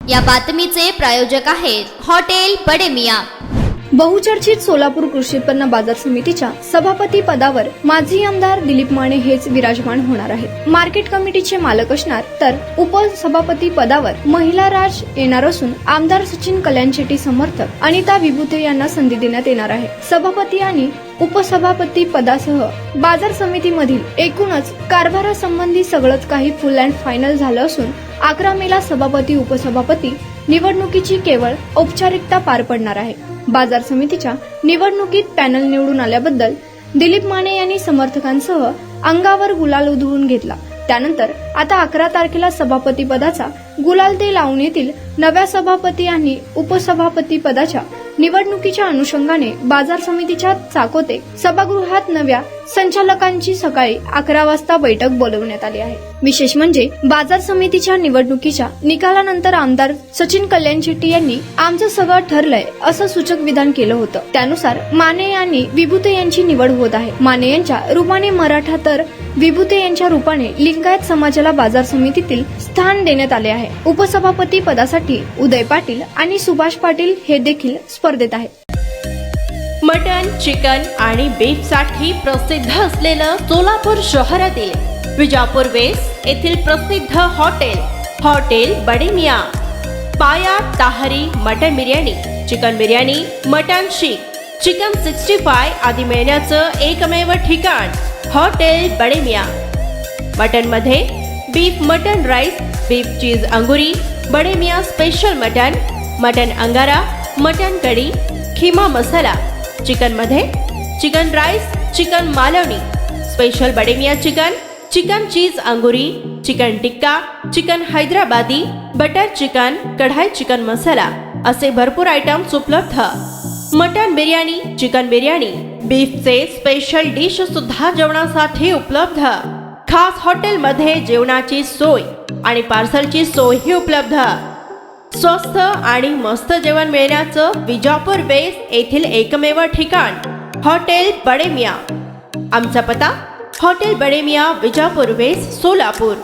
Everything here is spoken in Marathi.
या बातमीचे प्रायोजक आहेत हॉटेल बडे मियां। बहुचर्चित सोलापूर कृषी उत्पन्न बाजार समितीच्या सभापती पदावर माजी आमदार दिलीप माने हेच विराजमान होणार आहेत। मार्केट कमिटीचे मालक असणार तर उपसभापती पदावर महिला राज येणार असून आमदार सचिन कल्याण शेट्टी समर्थक अनिता विभूते यांना संधी देण्यात येणार आहे। सभापती आणि उपसभापती पदासह बाजार समितीमधील एकूणच कारभारासंबंधी सगळंच काही फुल अँड फायनल झालं असून 11 मेला सभापती उपसभापती निवडणुकीची केवळ औपचारिकता पार पडणार आहे। बाजार समितीच्या निवडणुकीत पॅनल निवडून आल्याबद्दल दिलीप माने यांनी समर्थकांसह अंगावर गुलाल उधळून घेतला। त्यानंतर आता 11 तारखेला सभापती पदाचा गुलाल ते लावून येथील नव्या सभापती आणि उपसभापती पदाच्या निवडणुकीच्या अनुषंगाने बाजार समितीच्या चाकोते सभागृहात नव्या संचालकांची सकाळी 11 वाजता बैठक बोलवण्यात आली आहे। विशेष म्हणजे बाजार समितीच्या निवडणुकीच्या निकालानंतर आमदार सचिन कल्याण शेट्टी यांनी आमचं सगळं ठरलंय असं सूचक विधान केलं होतं। त्यानुसार माने आणि विभूते यांची निवड होत आहे। माने यांच्या रूपाने मराठा तर विभूते यांच्या रूपाने लिंगायत समाजाला बाजार समितीतील स्थान देण्यात आले आहे। उपसभापती पदासाठी उदय पाटील आणि सुभाष पाटील हे देखील स्पर्धेत आहेत। मटन, चिकन आणि बीफ साठी प्रसिद्ध असलेलं सोलापूर शहरातील विजापूर वेस्ट येथील प्रसिद्ध hotel Bade Miyan. Paya tahari mutton biryani, chicken biryani, mutton seekh, chicken 65 आदी मिळण्याचं एकमेव ठिकाण हॉटेल बडे मियां। मटन मध्ये beef mutton rice, beef cheese angoori, Bade Miyan special mutton, mutton angara, mutton kadhi, keema masala. Chicken मध्ये chicken rice, chicken Malvani, special Bade Miyan chicken, chicken cheese angoori, chicken tikka, chicken Hyderabadi, butter chicken, kadai chicken masala असे भरपूर आयटम्स उपलब्ध। मटन बिर्याणी, चिकन बिर्याणी, बीफचे स्पेशल डिश सुद्धा जेवणासाठी उपलब्ध। खास हॉटेलमध्ये जेवणाची सोय आणि पार्सलची सोयही उपलब्ध। स्वस्त आणि मस्त जेवण मिळण्याचं विजापूर वेस्ट येथील एकमेव ठिकाण हॉटेल बडे मियां। आमचा पत्ता हॉटेल बडे मियां, विजापूर वेस्ट, सोलापूर।